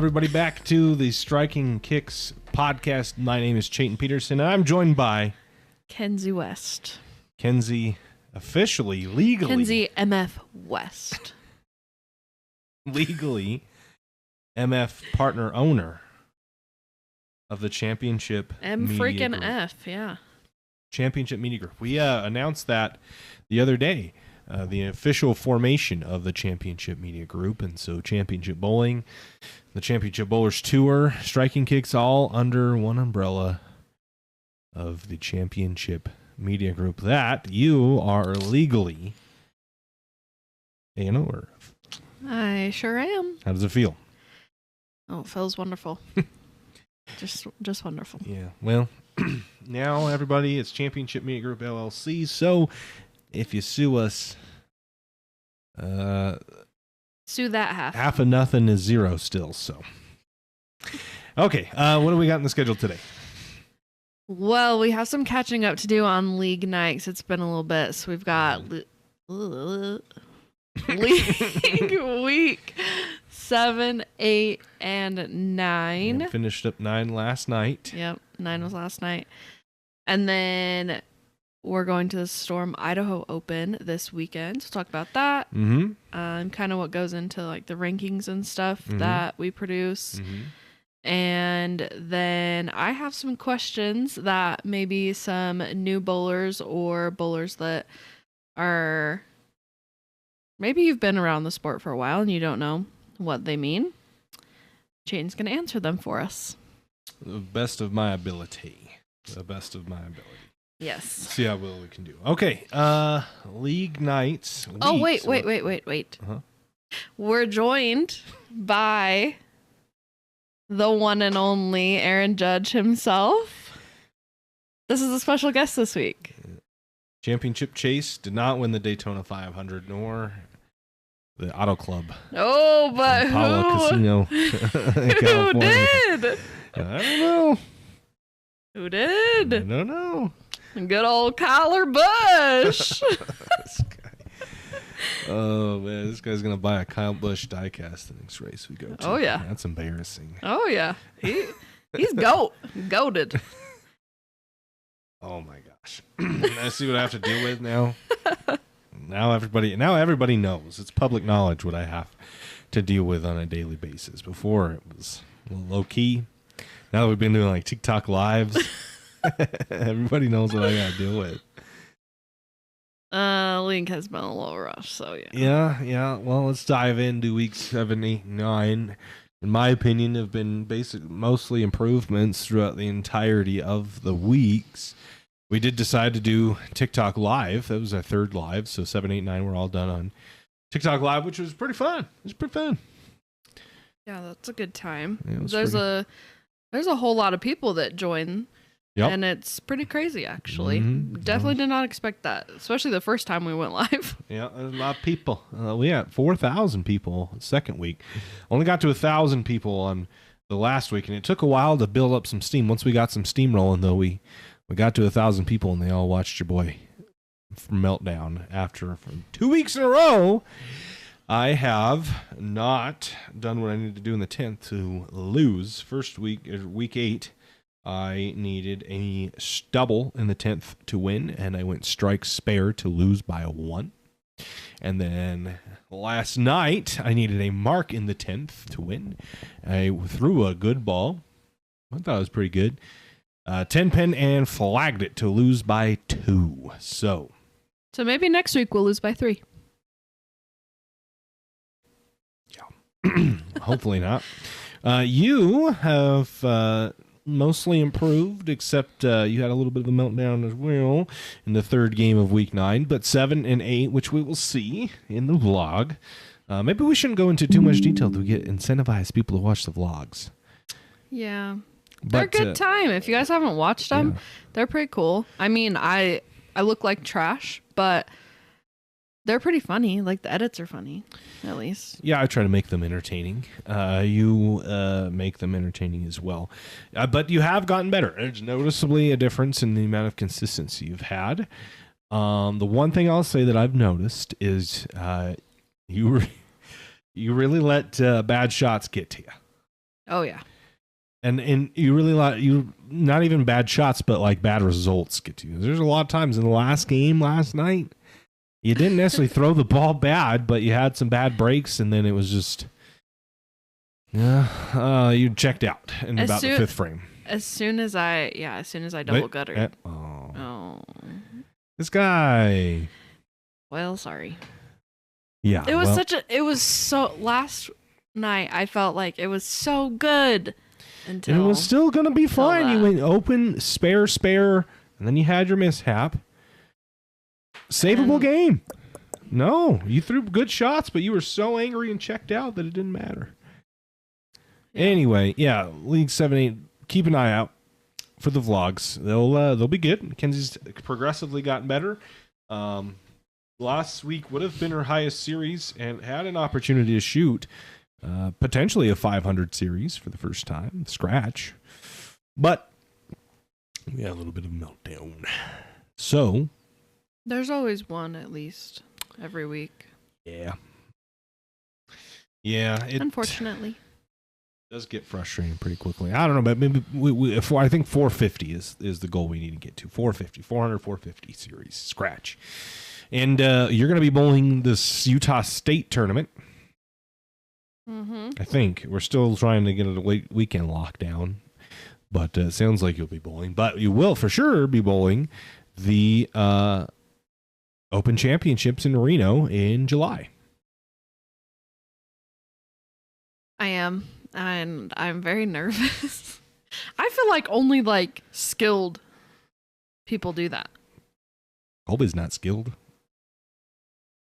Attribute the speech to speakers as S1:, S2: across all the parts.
S1: everybody, back to the Striking Kicks podcast. My name is Chayton Peterson, and I'm joined by
S2: Kenzi West.
S1: Kenzi, officially, legally.
S2: Kenzi MF West.
S1: Legally, MF partner owner of the Championship Media
S2: freaking
S1: Group.
S2: F, yeah.
S1: Championship Media Group. We announced that the other day. The official formation of the Championship Media Group, and so Championship Bowling, the Championship Bowlers Tour, Striking Kicks, all under one umbrella of the Championship Media Group that you are legally an owner of.
S2: I sure am.
S1: How does it feel?
S2: Oh, it feels wonderful. just wonderful.
S1: Yeah, well, now everybody, it's Championship Media Group LLC, so if you sue us,
S2: sue that half.
S1: Half of nothing is zero still, so. Okay, what do we got in the schedule today?
S2: Well, we have some catching up to do on league nights. It's been a little bit, so we've got league week 7, 8, and 9.
S1: And finished up 9 last night.
S2: Yep, 9 was last night. And then we're going to the Storm Idaho Open this weekend. So talk about that.
S1: Mm-hmm.
S2: Kind of what goes into like the rankings and stuff that we produce.
S1: Mm-hmm.
S2: And then I have some questions that maybe some new bowlers or bowlers that are maybe you've been around the sport for a while and you don't know what they mean. Chayton's going to answer them for us.
S1: The best of my ability.
S2: Yes.
S1: See how well we can do. Okay. League nights.
S2: Oh,
S1: weeks.
S2: wait.
S1: Uh-huh.
S2: We're joined by the one and only Aaron Judge himself. This is a special guest this week.
S1: Championship Chase did not win the Daytona 500 nor the Auto Club.
S2: Oh, but
S1: Paula Casino.
S2: Who did?
S1: I don't know.
S2: Who did?
S1: I don't know.
S2: Good old Kyler Busch.
S1: This guy. Oh man, this guy's gonna buy a Kyle Busch diecast the next race we go to.
S2: Oh yeah,
S1: that's embarrassing.
S2: Oh yeah, he's goated.
S1: Oh my gosh, I see what I have to deal with now. Now everybody knows. It's public knowledge what I have to deal with on a daily basis. Before it was a little low key. Now that we've been doing like TikTok lives, everybody knows what I gotta deal with.
S2: Link has been a little rough, so yeah.
S1: Well, let's dive into week 7, 8, 9. In my opinion, have been mostly improvements throughout the entirety of the weeks. We did decide to do TikTok live. That was our third live, so 7, 8, 9 were all done on TikTok live, which was pretty fun. It was pretty fun.
S2: Yeah, that's a good time.
S1: Yeah,
S2: There's a whole lot of people that join.
S1: Yep.
S2: And it's pretty crazy, actually.
S1: Mm-hmm.
S2: Definitely did not expect that, especially the first time we went live.
S1: Yeah, there's a lot of people. We had 4,000 people the second week. Only got to 1,000 people on the last week, and it took a while to build up some steam. Once we got some steam rolling, though, we got to 1,000 people, and they all watched your boy meltdown after 2 weeks in a row. I have not done what I needed to do in the 10th to lose. First week, week 8. I needed a double in the 10th to win, and I went strike spare to lose by 1. And then last night, I needed a mark in the 10th to win. I threw a good ball. I thought it was pretty good. 10 pin and flagged it to lose by 2. So
S2: maybe next week we'll lose by 3.
S1: Yeah. Hopefully not. You have... mostly improved, except you had a little bit of a meltdown as well in the third game of week 9, but 7 and 8, which we will see in the vlog. Maybe we shouldn't go into too much detail to incentivize people to watch the vlogs.
S2: Yeah. They're a good time. If you guys haven't watched them, they're pretty cool. I mean, I look like trash, but they're pretty funny. Like, the edits are funny, at least.
S1: Yeah, I try to make them entertaining. You make them entertaining as well. But you have gotten better. There's noticeably a difference in the amount of consistency you've had. The one thing I'll say that I've noticed is you really let bad shots get to you.
S2: Oh yeah.
S1: And you really you not even bad shots, but like bad results get to you. There's a lot of times in the last game last night, you didn't necessarily throw the ball bad, but you had some bad breaks, and then it was just you checked out in about the fifth frame.
S2: As soon as I double guttered.
S1: Oh. This guy.
S2: Well, sorry.
S1: Yeah.
S2: It was so last night I felt like it was so good until
S1: it was still gonna be fine.
S2: that.
S1: You went open, spare, and then you had your mishap. Savable game. No, you threw good shots, but you were so angry and checked out that it didn't matter. Yeah. Anyway, League 7-8. Keep an eye out for the vlogs. They'll be good. Kenzi's progressively gotten better. Last week would have been her highest series and had an opportunity to shoot potentially a 500 series for the first time, scratch. But we had a little bit of a meltdown. So
S2: there's always one at least every week.
S1: Yeah.
S2: Unfortunately.
S1: Does get frustrating pretty quickly. I don't know, but maybe I think 450 is the goal we need to get to. 450 series scratch. And you're going to be bowling this Utah State tournament.
S2: Mm-hmm.
S1: I think we're still trying to get a weekend lockdown, but it sounds like you'll be bowling. But you will for sure be bowling the Open Championships in Reno in July.
S2: I am. And I'm very nervous. I feel like only skilled people do that.
S1: Colby's not skilled.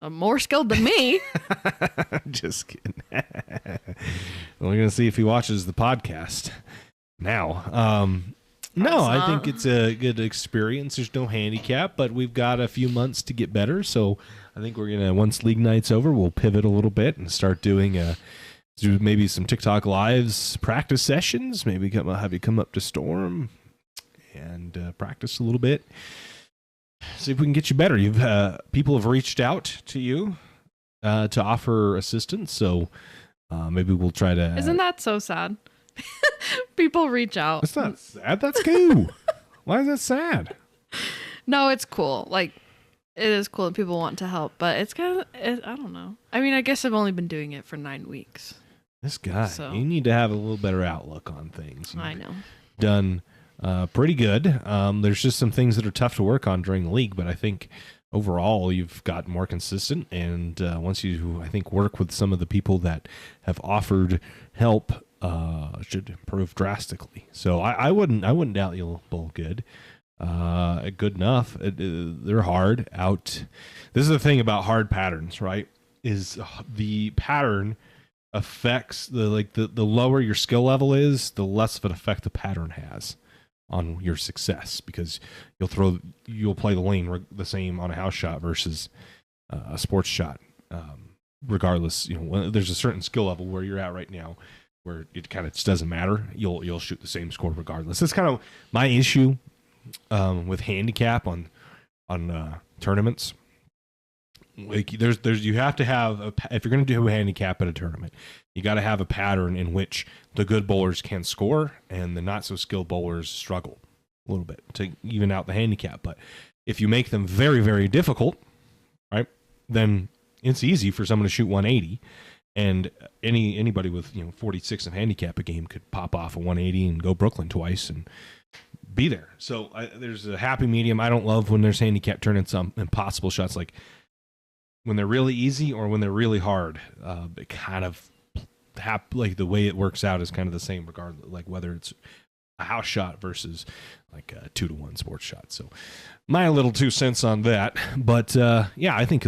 S2: More skilled than me.
S1: Just kidding. We're going to see if he watches the podcast now. No, I think it's a good experience. There's no handicap, but we've got a few months to get better. So I think we're going to, once league night's over, we'll pivot a little bit and start doing do maybe some TikTok lives, practice sessions. Maybe have you come up to Storm and practice a little bit. See if we can get you better. People have reached out to you to offer assistance, so maybe we'll try to.
S2: Isn't that so sad? People reach out.
S1: It's not sad. That's cool. Why is that sad?
S2: No, it's cool. It is cool that people want to help, but it's kind of, I don't know. I mean, I guess I've only been doing it for 9 weeks.
S1: This guy, you need to have a little better outlook on things.
S2: I know.
S1: Done pretty good. There's just some things that are tough to work on during the league, but I think overall you've gotten more consistent. And once you, I think, work with some of the people that have offered help, should improve drastically. So I wouldn't doubt you'll bowl good. Good enough. They're hard out. This is the thing about hard patterns, right? Is the pattern affects the lower your skill level is, the less of an effect the pattern has on your success, because you'll play the lane the same on a house shot versus a sports shot. Regardless, there's a certain skill level where you're at right now where it kind of just doesn't matter. You'll shoot the same score regardless. That's kind of my issue with handicap on tournaments. You have to have if you're going to do a handicap at a tournament, you got to have a pattern in which the good bowlers can score and the not so skilled bowlers struggle a little bit to even out the handicap. But if you make them very, very difficult, right, then it's easy for someone to shoot 180, and anybody with 46 of handicap a game could pop off a 180 and go Brooklyn twice and be there. So there's a happy medium. I don't love when there's handicap tournaments on impossible shots, like when they're really easy or when they're really hard. It kind of the way it works out is kind of the same, regardless, like whether it's a house shot versus like a 2-to-1 sports shot. So my little 2 cents on that. But I think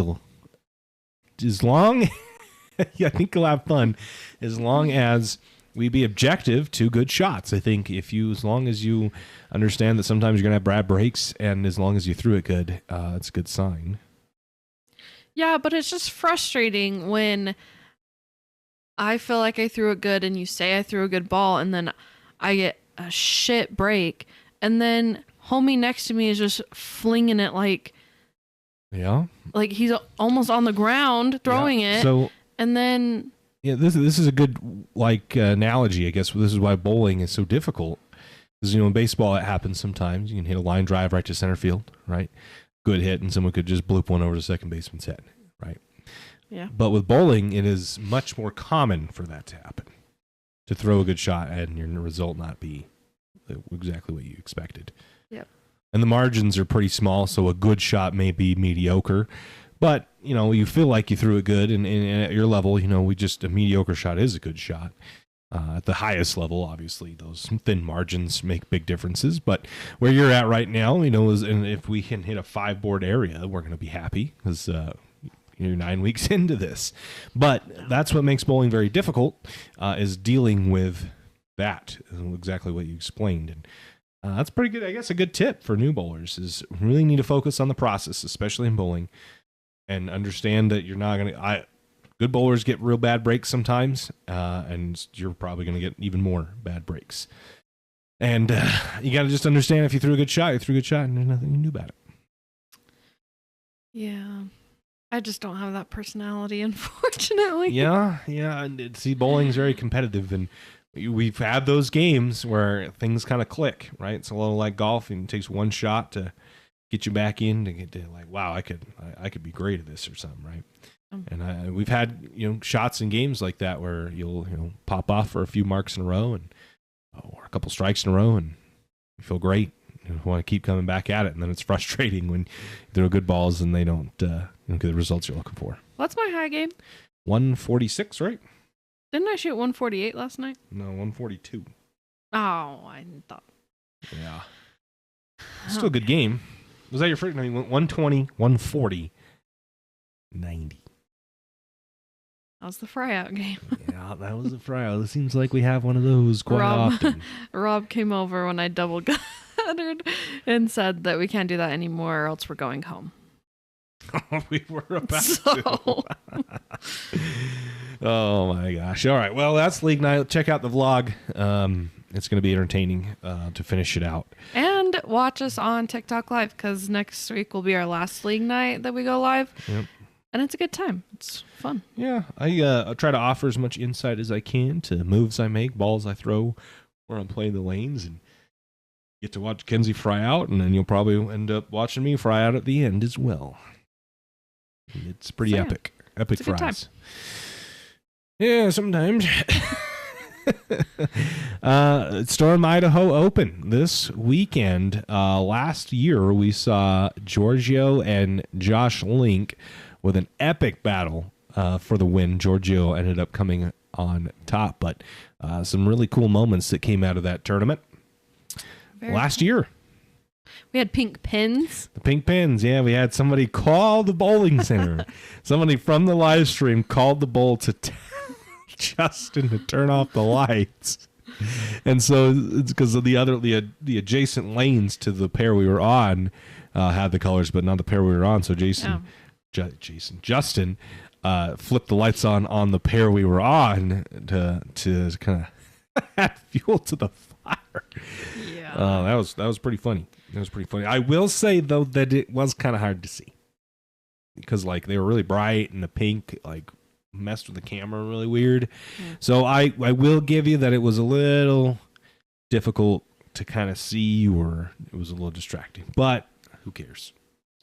S1: I think you'll have fun as long as we be objective to good shots. I think as long as you understand that sometimes you're going to have bad breaks, and as long as you threw it good, it's a good sign.
S2: Yeah, but it's just frustrating when I feel like I threw it good and you say I threw a good ball, and then I get a shit break, and then homie next to me is just flinging it like he's almost on the ground throwing it. So, and then
S1: Yeah, this is a good analogy, I guess. This is why bowling is so difficult. Because in baseball it happens sometimes. You can hit a line drive right to center field, right? Good hit, and someone could just bloop one over to second baseman's head, right?
S2: Yeah.
S1: But with bowling, it is much more common for that to happen. To throw a good shot and your result not be exactly what you expected.
S2: Yep.
S1: And the margins are pretty small, so a good shot may be mediocre. But, you feel like you threw it good, and at your level, a mediocre shot is a good shot. At the highest level, obviously, those thin margins make big differences. But where you're at right now, and if we can hit a 5-board area, we're going to be happy because you're 9 weeks into this. But that's what makes bowling very difficult, is dealing with that, exactly what you explained. And that's pretty good. I guess a good tip for new bowlers is really need to focus on the process, especially in bowling. And understand that you're not going to... Good bowlers get real bad breaks sometimes, and you're probably going to get even more bad breaks. And you got to just understand if you threw a good shot, and there's nothing you can do about it.
S2: Yeah. I just don't have that personality, unfortunately.
S1: Yeah. And see, bowling's very competitive, and we've had those games where things kind of click, right? It's a little like golf, and it takes one shot to get you back in to get to wow, I could be great at this or something, right? And we've had shots in games like that where you'll pop off for a few marks in a row or a couple strikes in a row, and you feel great. You want to keep coming back at it, and then it's frustrating when you throw good balls and they don't get the results you're looking for.
S2: What's my high game?
S1: 146, right?
S2: Didn't I shoot 148 last night?
S1: No, 142.
S2: Oh, I thought.
S1: Yeah, still a good game. Was that your first? No, you went 120, 140, 90.
S2: That was the fry out game.
S1: Yeah, that was a fry out. It seems like we have one of those quite often.
S2: Rob came over when I double guttered and said that we can't do that anymore or else we're going home.
S1: We were about to. Oh my gosh. All right. Well, that's league night. Check out the vlog. It's going to be entertaining to finish it out. And
S2: watch us on TikTok Live because next week will be our last league night that we go live.
S1: Yep.
S2: And it's a good time. It's fun.
S1: Yeah. I try to offer as much insight as I can to moves I make, balls I throw, where I'm playing the lanes, and get to watch Kenzie fry out, and then you'll probably end up watching me fry out at the end as well. It's pretty epic. Epic
S2: it's a
S1: fries. Yeah, sometimes. Storm Idaho Open this weekend. Last year, we saw Giorgio and Josh Link with an epic battle for the win. Giorgio ended up coming on top, but some really cool moments that came out of that tournament last year.
S2: We had pink pins.
S1: The pink pins, yeah. We had somebody call the bowling center. Somebody from the live stream called the bowl to tell Justin to turn off the lights. And so it's because of the adjacent lanes to the pair we were on had the colors, but not the pair we were on. So Justin flipped the lights on the pair we were on to kind of add fuel to the fire. Yeah, that was pretty funny. That was pretty funny. I will say though that it was kind of hard to see because they were really bright and the pink messed with the camera really weird. Yeah. So I will give you that it was a little difficult to kind of see, or it was a little distracting. But who cares?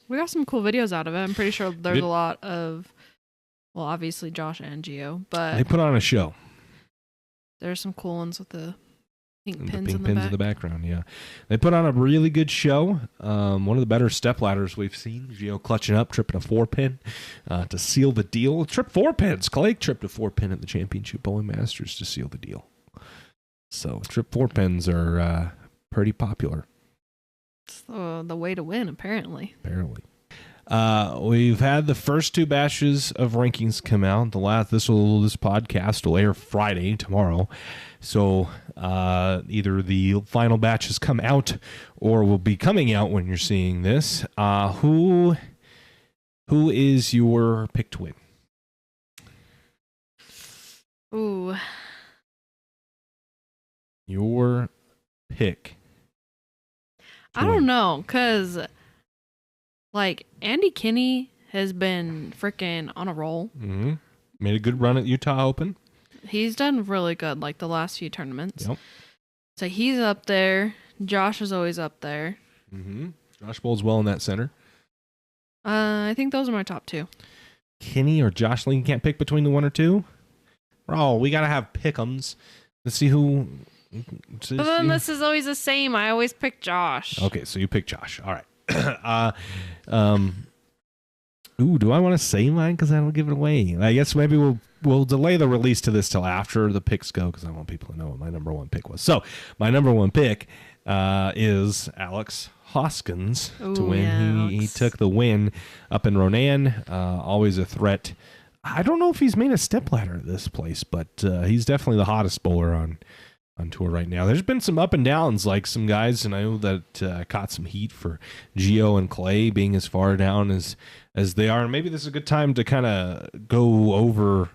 S2: We got some cool videos out of it. I'm pretty sure there's a lot of, well, obviously Josh and Gio, but
S1: they put on a show.
S2: There's some cool ones with the pink pins
S1: in the background. Yeah, they put on a really good show. One of the better step ladders we've seen. Gio clutching up, tripping a 4-pin to seal the deal. Tripped 4 pins. Clay tripped a 4-pin at the Championship Bowling Masters to seal the deal. So trip 4 pins are pretty popular.
S2: It's the way to win, apparently.
S1: We've had the first 2 batches of rankings come out. This podcast will air Friday, tomorrow. So either the final batch has come out or will be coming out when you're seeing this. Who is your pick to win?
S2: Ooh.
S1: Your pick.
S2: I don't know, because Andy Kinney has been freaking on a roll.
S1: Mm-hmm. Made a good run at Utah Open.
S2: He's done really good, like the last few tournaments.
S1: Yep.
S2: So he's up there. Josh is always up there.
S1: Mm-hmm. Josh bowls well in that center.
S2: I think those are my top two.
S1: Kenny or Josh Link, can't pick between the one or two? Bro, we got to have pick'ems. Let's see who...
S2: But then this is always the same. I always pick Josh.
S1: Okay, so you pick Josh. All right. Do I want to say mine because I don't give it away? I guess maybe we'll delay the release to this till after the picks go because I want people to know what my number one pick was. So my number one pick is Alex Hoskins to win.
S2: Yeah,
S1: he took the win up in Ronan. Always a threat. I don't know if he's made a stepladder at this place, but he's definitely the hottest bowler on tour right now. There's been some up and downs, like some guys, and I know that caught some heat for Gio and Clay being as far down as they are. And maybe this is a good time to kind of go over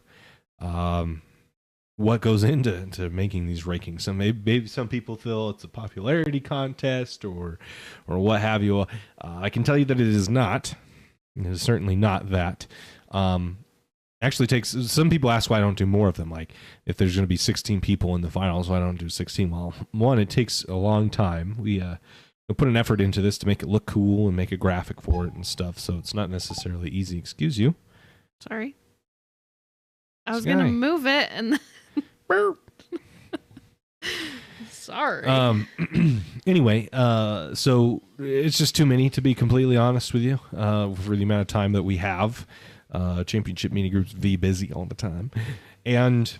S1: what goes into making these rankings. So maybe some people feel it's a popularity contest or what have you. I can tell you that it is not. It is certainly not that. Actually takes some people ask why I don't do more of them, like if there's going to be 16 people in the finals, why don't I do 16? Well, one, it takes a long time. We put an effort into this to make it look cool and make a graphic for it and stuff, so it's not necessarily easy. Excuse you.
S2: Sorry, I was gonna move it and sorry.
S1: Anyway, so it's just too many, to be completely honest with you, for the amount of time that we have. Championship mini groups be busy all the time, and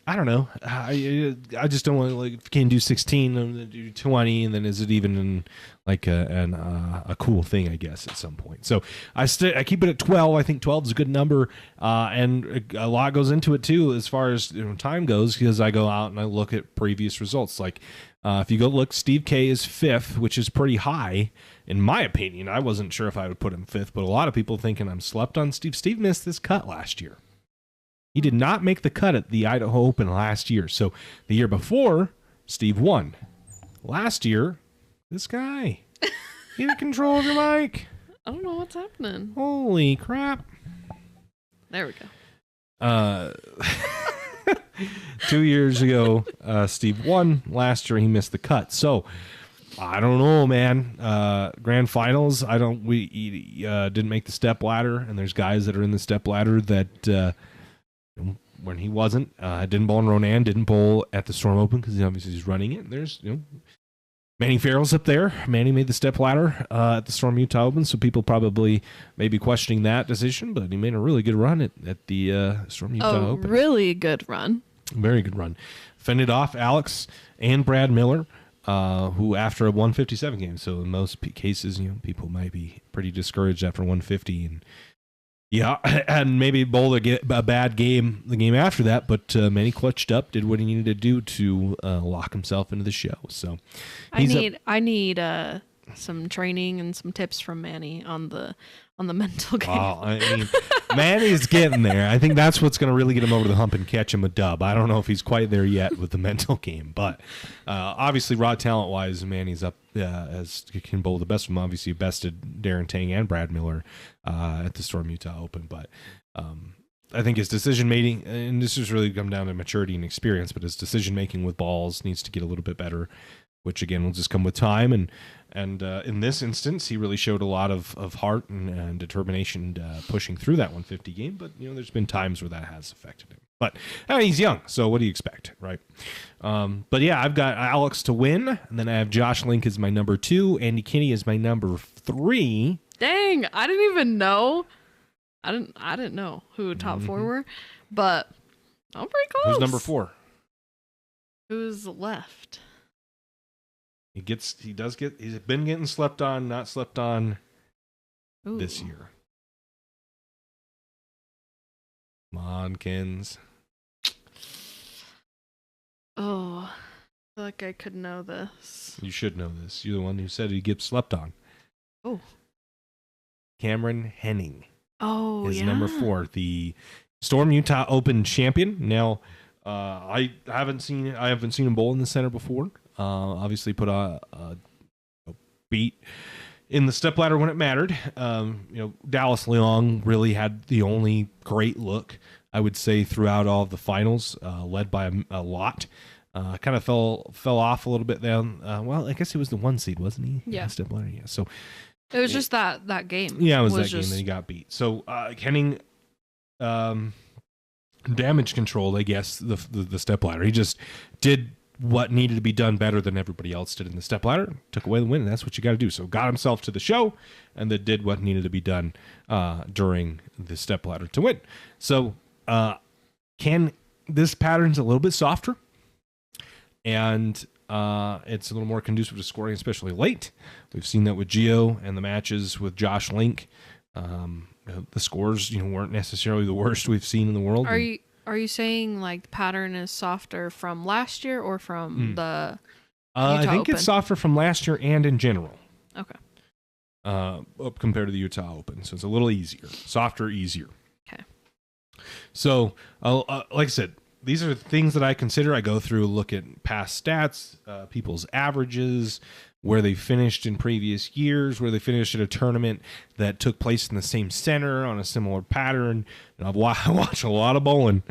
S1: I don't know. I just don't want to, like, if you can do 16, I'm gonna do 20, and then is it even like a cool thing? I guess at some point. So I keep it at 12. I think 12 is a good number, and a lot goes into it too as far as time goes, because I go out and I look at previous results. Like if you go look, Steve K is 5th, which is pretty high. In my opinion, I wasn't sure if I would put him 5th, but a lot of people thinking I'm slept on Steve. Steve missed this cut last year. He did not make the cut at the Idaho Open last year. So the year before, Steve won. Last year, this guy. You have control of your mic.
S2: I don't know what's happening.
S1: Holy crap.
S2: There we go.
S1: 2 years ago, Steve won. Last year, he missed the cut. So I don't know, man. Grand finals, we didn't make the step ladder, and there's guys that are in the step ladder that when he wasn't, didn't bowl in Ronan, didn't bowl at the Storm Open because obviously he's running it. And there's Manny Farrell's up there. Manny made the step ladder at the Storm Utah Open, so people probably may be questioning that decision, but he made a really good run at the Storm Utah Open.
S2: Really good run.
S1: Very good run. Fended off Alex and Brad Miller, who after a 157 game. So in most cases, people might be pretty discouraged after 150, and maybe bowled a bad game the game after that. But Manny clutched up, did what he needed to do to lock himself into the show. So
S2: I need some training and some tips from Manny on the mental game.
S1: Oh, I mean, Manny's getting there. I think that's what's going to really get him over the hump and catch him a dub. I don't know if he's quite there yet with the mental game, but obviously raw talent wise, Manny's up as can bowl the best of them. Obviously bested Darren Tang and Brad Miller at the Storm Utah Open, but I think his decision making, and this has really come down to maturity and experience, but his decision making with balls needs to get a little bit better, which again will just come with time. And in this instance, he really showed a lot of heart and determination pushing through that 150 game. But there's been times where that has affected him. But he's young, so what do you expect, right? But yeah, I've got Alex to win, and then I have Josh Link as my number 2, Andy Kinney as my number 3.
S2: Dang, I didn't even know. I didn't know who top 4 were, but I'm pretty close.
S1: Who's number 4?
S2: Who's left?
S1: He's been getting slept on, not slept on this year. Come on, Kens.
S2: Oh, I feel like I could know this.
S1: You should know this. You're the one who said he gets slept on.
S2: Oh.
S1: Cameron Henning.
S2: Oh,
S1: is number 4, the Storm Utah Open champion. Now, I haven't seen him bowl in the center before. Obviously put a beat in the stepladder when it mattered. Dallas Leong really had the only great look I would say, throughout all of the finals, led by a lot. Kind of fell off a little bit down. Well, I guess he was the 1 seed, wasn't he?
S2: Yeah.
S1: Stipulator, yeah. So
S2: it was just that game.
S1: Yeah, it was that game that he got beat. So Kenning, damage control, I guess, the step ladder. He just did what needed to be done better than everybody else did in the step ladder. Took away the win, and that's what you got to do. So got himself to the show, and then did what needed to be done during the step ladder to win. So this pattern's a little bit softer. And it's a little more conducive to scoring, especially late. We've seen that with Gio and the matches with Josh Link. The scores, weren't necessarily the worst we've seen in the world.
S2: Are you saying like the pattern is softer from last year or from the
S1: I think
S2: Open?
S1: It's softer from last year and in general.
S2: Okay.
S1: Compared to the Utah Open, so it's a little easier, softer, easier.
S2: Okay.
S1: So, like I said, these are things that I consider. I go through, look at past stats, people's averages, where they finished in previous years, where they finished at a tournament that took place in the same center on a similar pattern. And I watch a lot of bowling.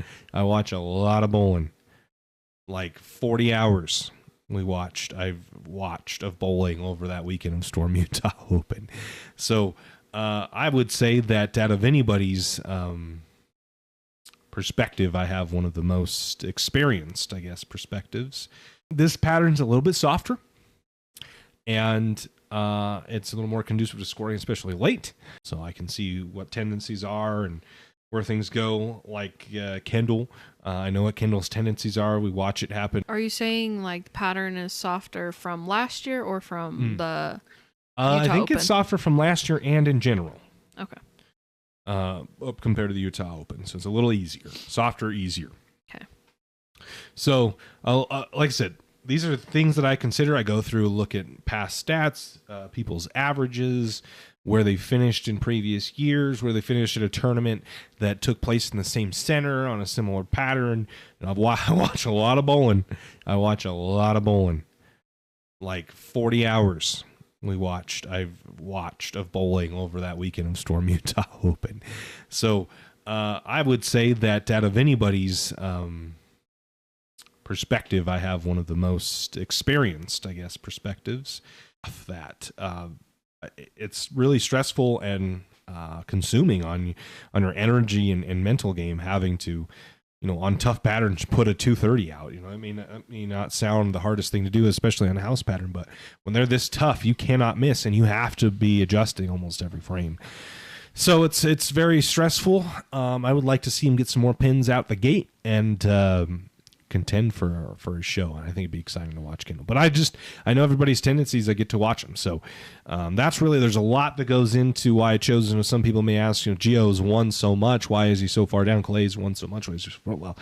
S1: Like 40 hours I've watched of bowling over that weekend of Storm Utah Open. So I would say that out of anybody's perspective, I have one of the most experienced, I guess, perspectives. This pattern's a little bit softer, and it's a little more conducive to scoring, especially late. So I can see what tendencies are and where things go, like Kendall. I know what Kendall's tendencies are. We watch it happen.
S2: Are you saying like the pattern is softer from last year or from the Utah
S1: I think
S2: Open?
S1: It's softer from last year and in general.
S2: Okay.
S1: Compared to the Utah Open. So it's a little easier, softer, easier.
S2: Okay.
S1: So, like I said, these are things that I consider. I go through, look at past stats, people's averages, where they finished in previous years, where they finished at a tournament that took place in the same center on a similar pattern. And I watch a lot of bowling. Like 40 hours I've watched of bowling over that weekend of Storm Utah Open. So I would say that out of anybody's perspective, I have one of the most experienced, I guess, perspectives. That it's really stressful and consuming on your energy and mental game, having to, on tough patterns, put a 230 out. It may not sound the hardest thing to do, especially on a house pattern, but when they're this tough, you cannot miss, and you have to be adjusting almost every frame. So it's very stressful. I would like to see him get some more pins out the gate and contend for a show, and I think it'd be exciting to watch Kendall. But I know everybody's tendencies. I get to watch them, so that's really, there's a lot that goes into why I chose him. Some people may ask, Gio's won so much, why is he so far down? Clay's won so much, why is he well?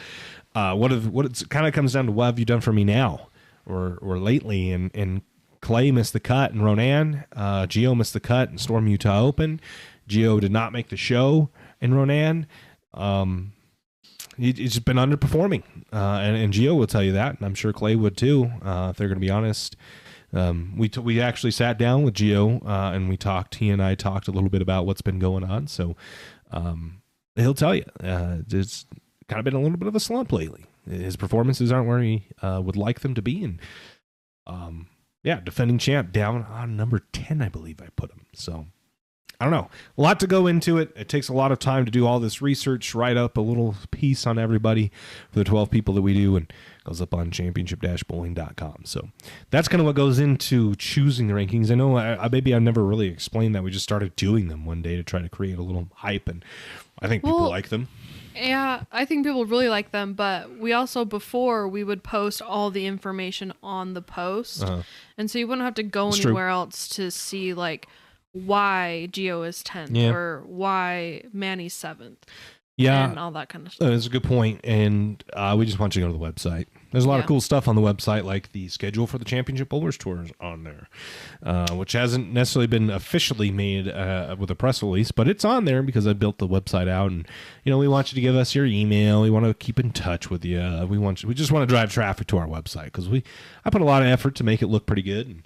S1: What it kind of comes down to, what have you done for me now or lately? And Clay missed the cut in Ronan. Gio missed the cut in Storm Utah Open. Gio did not make the show in Ronan. He's been underperforming, and Gio will tell you that, and I'm sure Clay would too, if they're going to be honest. We actually sat down with Gio, and we talked. He and I talked a little bit about what's been going on. So he'll tell you it's kind of been a little bit of a slump lately. His performances aren't where he would like them to be, and defending champ down on number 10, I believe I put him. So I don't know. A lot to go into it. It takes a lot of time to do all this research, write up a little piece on everybody for the 12 people that we do, and goes up on championship-bowling.com. So that's kind of what goes into choosing the rankings. I know maybe I've never really explained that. We just started doing them one day to try to create a little hype, and I think people like them.
S2: Yeah, I think people really like them, but we also, before, we would post all the information on the post, and so you wouldn't have to go anywhere else to see, like, why Gio is 10th or why Manny's 7th.
S1: Yeah.
S2: And all that kind of stuff.
S1: That's a good point. And we just want you to go to the website. There's a lot of cool stuff on the website, like the schedule for the Championship Bowlers Tour is on there, which hasn't necessarily been officially made with a press release, but it's on there because I built the website out. And, we want you to give us your email. We want to keep in touch with you. We just want to drive traffic to our website because I put a lot of effort to make it look pretty good. And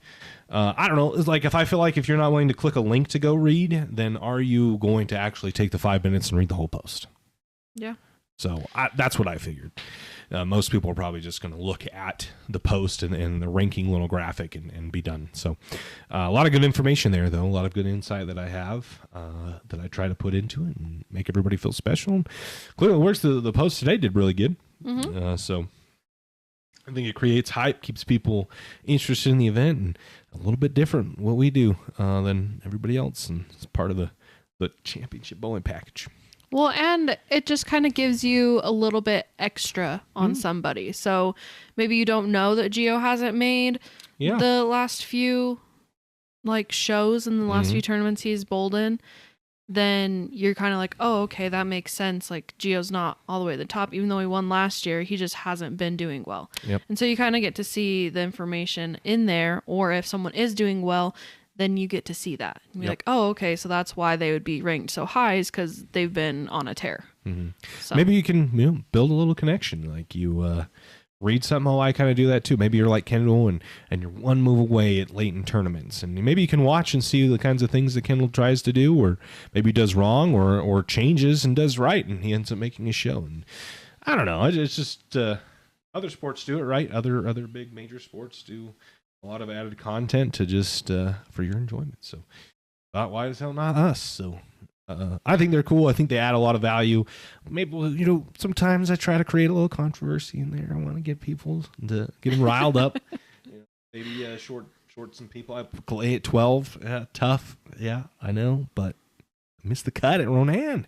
S1: I don't know. It's like, I feel like if you're not willing to click a link to go read, then are you going to actually take the 5 minutes and read the whole post?
S2: Yeah.
S1: So that's what I figured. Most people are probably just going to look at the post and the ranking little graphic and be done. So a lot of good information there, though. A lot of good insight that I have that I try to put into it and make everybody feel special. Clearly, it works. The post today did really good. So I think it creates hype, keeps people interested in the event, and a little bit different what we do than everybody else. And it's part of the championship bowling package.
S2: Well, and it just kind of gives you a little bit extra on somebody. So maybe you don't know that Gio hasn't made the last few shows in the last few tournaments he's bowled in. Then you're kind of like, oh, okay, that makes sense. Like Gio's not all the way at the top, even though he won last year. He just hasn't been doing well.
S1: Yep.
S2: And so you kind of get to see the information in there, or if someone is doing well, then you get to see that. And be like, oh, okay, so that's why they would be ranked so high, is because they've been on a tear. So.
S1: Maybe you can build a little connection. Like you read something, I kind of do that too. Maybe you're like Kendall and you're one move away at late in tournaments. And maybe you can watch and see the kinds of things that Kendall tries to do, or maybe does wrong or changes and does right, and he ends up making a show. And I don't know. It's just other sports do it right. Other big major sports do a lot of added content to just for your enjoyment. So why the hell not us? So I think they're cool. I think they add a lot of value. Maybe, sometimes I try to create a little controversy in there. I want to get people to get them riled up. Maybe short some people. I play at 12. Tough. Yeah, I know, but I missed the cut at Ronan.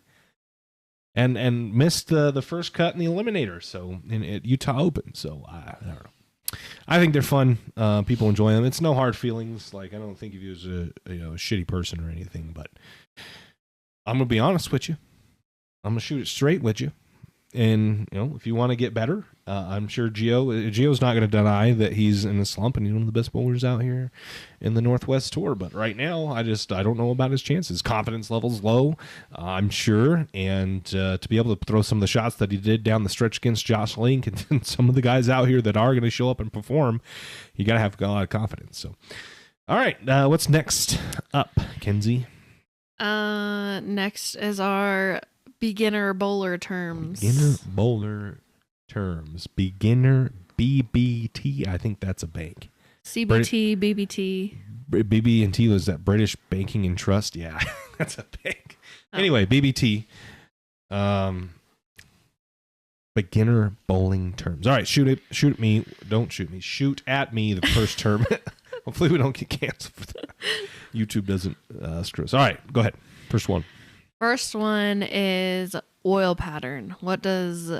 S1: And missed the first cut in the Eliminator. So at Utah Open. So I don't know. I think they're fun. People enjoy them. It's no hard feelings. Like, I don't think of you as a shitty person or anything, but I'm going to be honest with you. I'm going to shoot it straight with you. And, if you want to get better, I'm sure Gio's not going to deny that he's in a slump and he's one of the best bowlers out here in the Northwest Tour. But right now, I don't know about his chances. Confidence level's low, I'm sure. And to be able to throw some of the shots that he did down the stretch against Josh Link and some of the guys out here that are going to show up and perform, you got to have a lot of confidence. So, all right, what's next up, Kenzie?
S2: Next is our beginner bowler terms.
S1: Beginner BBT. I think that's a bank.
S2: CBT, BBT.
S1: BB&T was that British Banking and Trust. Yeah, that's a bank. Anyway, BBT. Beginner bowling terms. All right, shoot at me. Don't shoot me. Shoot at me the first term. Hopefully we don't get canceled for that. YouTube doesn't screw us. All right, go ahead. First one.
S2: First one is oil pattern. What does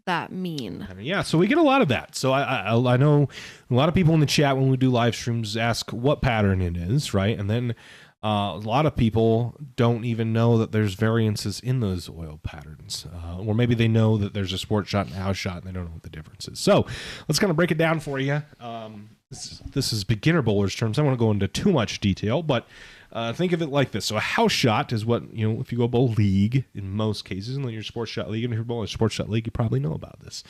S2: that mean?
S1: Yeah, so we get a lot of that. So I know a lot of people in the chat when we do live streams ask what pattern it is, right? And then a lot of people don't even know that there's variances in those oil patterns. Or maybe they know that there's a sport shot and a house shot and they don't know what the difference is. So let's kind of break it down for you. This is beginner bowlers terms. I don't want to go into too much detail, but think of it like this. So a house shot is what, if you go bowl league in most cases, and then your sports shot league, and if you're bowling a sports shot league, you probably know about this.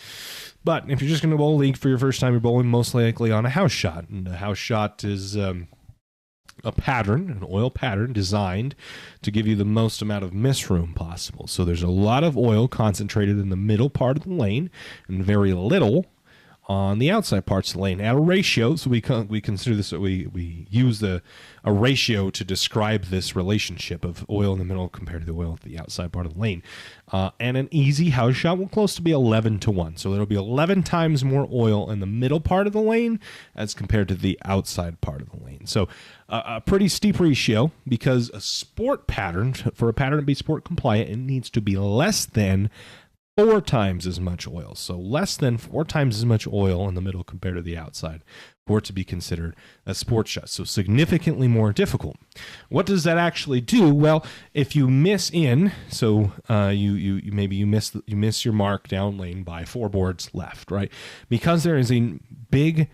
S1: But if you're just going to bowl league for your first time, you're bowling most likely on a house shot. And a house shot is a pattern, an oil pattern designed to give you the most amount of miss room possible. So there's a lot of oil concentrated in the middle part of the lane and very little on the outside parts of the lane at a ratio. So we consider this, we use a ratio to describe this relationship of oil in the middle compared to the oil at the outside part of the lane. And an easy house shot will close to be 11-1. So there'll be 11 times more oil in the middle part of the lane as compared to the outside part of the lane. So a pretty steep ratio, because a sport pattern, for a pattern to be sport compliant, it needs to be less than 4 times as much oil. So less than 4 times as much oil in the middle compared to the outside for it to be considered a sports shot. So significantly more difficult. What does that actually do? Well, if you miss in, so you miss your mark down lane by 4 boards left, right? Because there is a big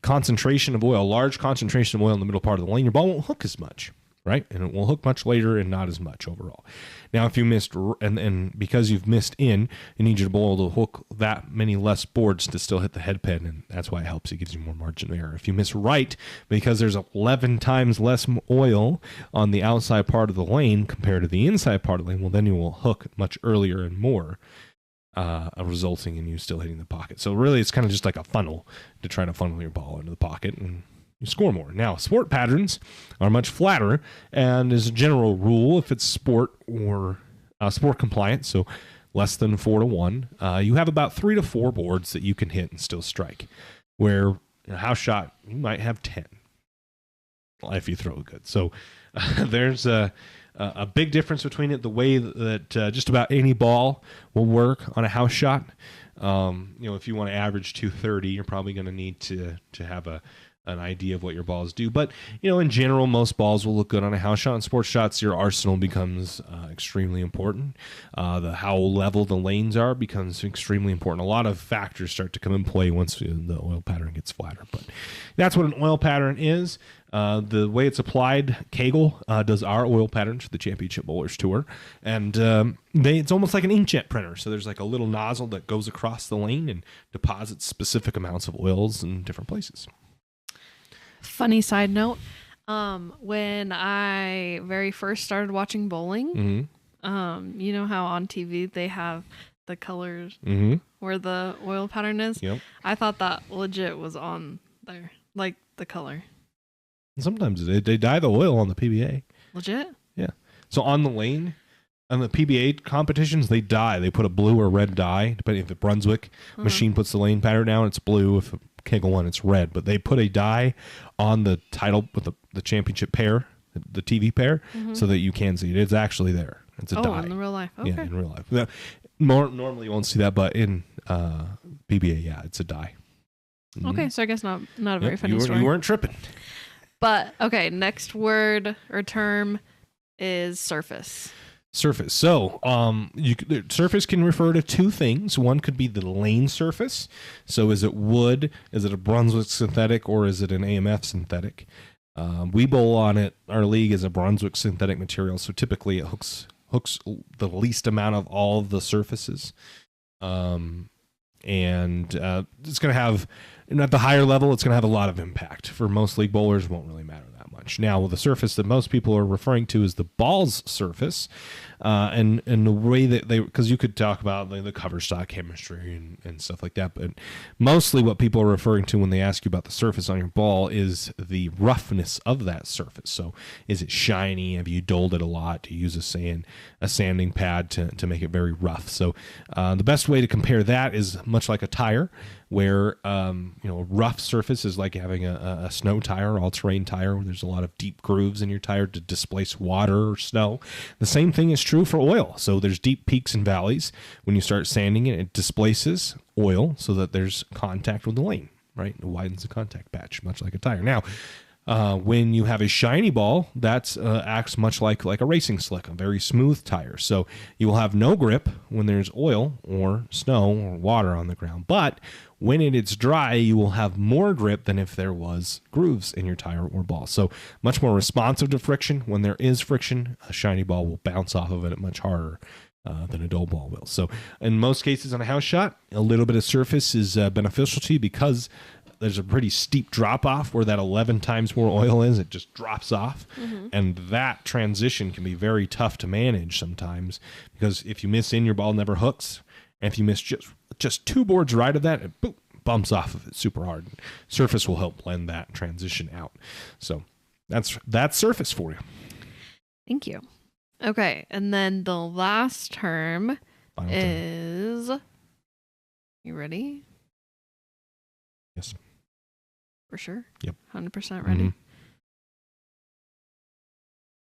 S1: concentration of oil, large concentration of oil in the middle part of the lane, your ball won't hook as much. right? And it will hook much later and not as much overall. Now, if you missed, and because you've missed in, you need your bowl to hook that many less boards to still hit the head pin, and that's why it helps. It gives you more margin of error. If you miss right, because there's 11 times less oil on the outside part of the lane compared to the inside part of the lane, well, then you will hook much earlier and more, resulting in you still hitting the pocket. So really, it's kind of just like a funnel to try to funnel your ball into the pocket, and you score more. Now, sport patterns are much flatter, and as a general rule, if it's sport or sport compliant, so less than 4-1, you have about 3 to 4 boards that you can hit and still strike. Where a house shot, you might have 10 if you throw it good. So there's a big difference between it. The way that just about any ball will work on a house shot. If you want to average 230, you're probably going to need to have an idea of what your balls do. But, in general, most balls will look good on a house shot. In sports shots, your arsenal becomes extremely important. How level the lanes are becomes extremely important. A lot of factors start to come in play once the oil pattern gets flatter. But that's what an oil pattern is. The way it's applied, Kegel does our oil patterns for the Championship Bowlers Tour. And it's almost like an inkjet printer. So there's like a little nozzle that goes across the lane and deposits specific amounts of oils in different places.
S2: Funny side note, when I very first started watching bowling, you know how on TV they have the colors where the oil pattern is?
S1: Yep.
S2: I thought that legit was on there, like the color.
S1: Sometimes they dye the oil on the PBA.
S2: Legit?
S1: Yeah. So on the lane, on the PBA competitions, they dye. They put a blue or red dye, depending if the Brunswick machine puts the lane pattern down, it's blue. If Kegel one, it's red. But they put a dye on the title with the championship pair, the TV pair, so that you can see it. It's actually there. It's a dye.
S2: In real life. Okay.
S1: Yeah, in real life. Now, normally you won't see that, but in PBA, yeah, it's a dye.
S2: Okay, so I guess not a very funny story.
S1: You weren't tripping.
S2: But, okay, next word or term is surface.
S1: Surface. So, surface can refer to two things. One could be the lane surface. So, is it wood? Is it a Brunswick synthetic, or is it an AMF synthetic? We bowl on it. Our league is a Brunswick synthetic material, so typically it hooks the least amount of all the surfaces. And it's going to have, at the higher level, it's going to have a lot of impact. For most league bowlers, it won't really matter that much. Now, the surface that most people are referring to is the ball's surface, and the way that because you could talk about the cover stock chemistry and stuff like that, but mostly what people are referring to when they ask you about the surface on your ball is the roughness of that surface. So, is it shiny? Have you doled it a lot? Do you use a sanding pad to make it very rough? So, the best way to compare that is much like a tire, where a rough surface is like having a snow tire, all-terrain tire, where there's a lot of deep grooves in your tire to displace water or snow. The same thing is true for oil. So there's deep peaks and valleys. When you start sanding it, it displaces oil so that there's contact with the lane, right? It widens the contact patch, much like a tire. Now, when you have a shiny ball, that acts much like a racing slick, a very smooth tire. So you will have no grip when there's oil or snow or water on the ground. But when it is dry, you will have more grip than if there was grooves in your tire or ball. So much more responsive to friction. When there is friction, a shiny ball will bounce off of it much harder than a dull ball will. So in most cases on a house shot, a little bit of surface is beneficial to you because there's a pretty steep drop off where that 11 times more oil is. It just drops off. And that transition can be very tough to manage sometimes, because if you miss in, your ball never hooks. And if you miss just 2 boards right of that, it bumps off of it super hard. Surface will help blend that transition out. So that's surface for you.
S2: Thank you. Okay, and then the last term is... You ready?
S1: Yes.
S2: For sure?
S1: Yep.
S2: 100% ready?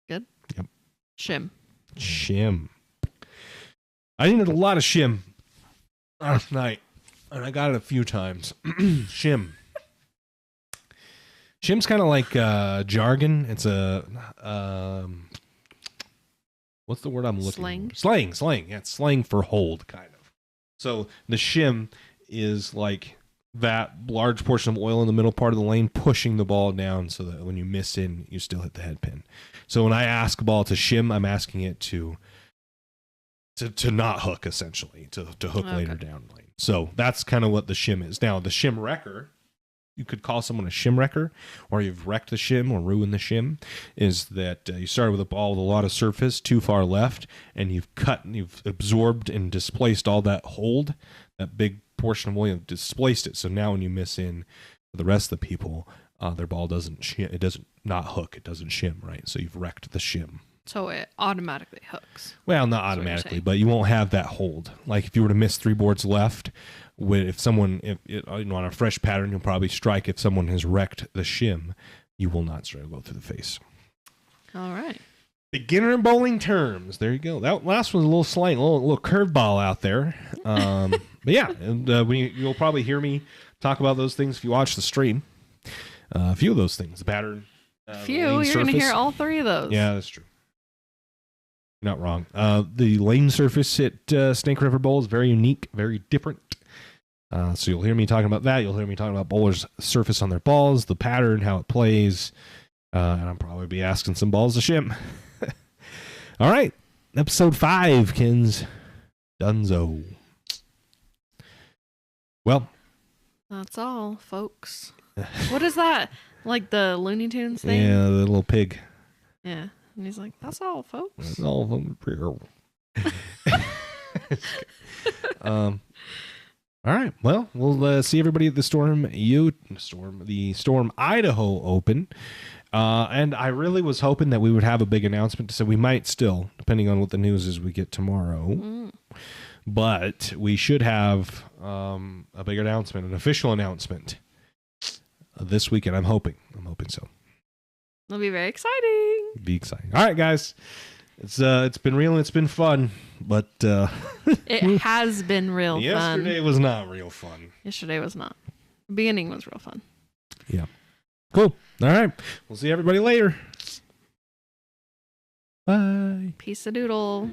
S2: Good?
S1: Yep.
S2: Shim.
S1: Shim. I needed a lot of shim last night, and I got it a few times. Shim. Shim's kind of like jargon. It's a what's the word I'm looking for? Slang. Yeah, it's slang for hold, kind of. So the shim is like that large portion of oil in the middle part of the lane, pushing the ball down so that when you miss in, you still hit the head pin. So when I ask a ball to shim, I'm asking it to not hook, essentially, to hook later down lane. So that's kind of what the shim is. Now, the shim wrecker, you could call someone a shim wrecker, or you've wrecked the shim or ruined the shim, is that you started with a ball with a lot of surface too far left, and you've absorbed and displaced all that hold, that big portion of oil, displaced it. So now when you miss in for the rest of the people, their ball doesn't not hook, it doesn't shim, right? So you've wrecked the shim.
S2: So it automatically hooks.
S1: Well, not automatically, but you won't have that hold. Like if you were to miss 3 boards left, on a fresh pattern, you'll probably strike. If someone has wrecked the shim, you will not strike, go through the face.
S2: All right.
S1: Beginner bowling terms. There you go. That last one's a little slight, a little curveball out there. But yeah, and you'll probably hear me talk about those things if you watch the stream. A few of those things, the pattern.
S2: You're going to hear all 3 of those.
S1: Yeah, that's true. You're not wrong. The lane surface at Snake River Bowl is very unique, very different. So you'll hear me talking about that. You'll hear me talking about bowlers' surface on their balls, the pattern, how it plays, and I'll probably be asking some balls to shim. All right, episode 5, Kins. Dunzo. Well,
S2: that's all, folks. What is that? Like the Looney Tunes thing?
S1: Yeah, the little pig.
S2: Yeah. And he's like, that's all, folks.
S1: That's all. All right. Well, we'll see everybody at the Storm Idaho Open. And I really was hoping that we would have a big announcement. So we might still, depending on what the news is we get tomorrow. But we should have a big announcement, an official announcement this weekend. I'm hoping so.
S2: It'll be very exciting.
S1: Be exciting. All right, guys. It's been real and it's been fun, but
S2: it has been real fun.
S1: Yesterday was not real fun.
S2: Yesterday was not. The beginning was real fun.
S1: Yeah. Cool. All right. We'll see everybody later. Bye.
S2: Peace a doodle.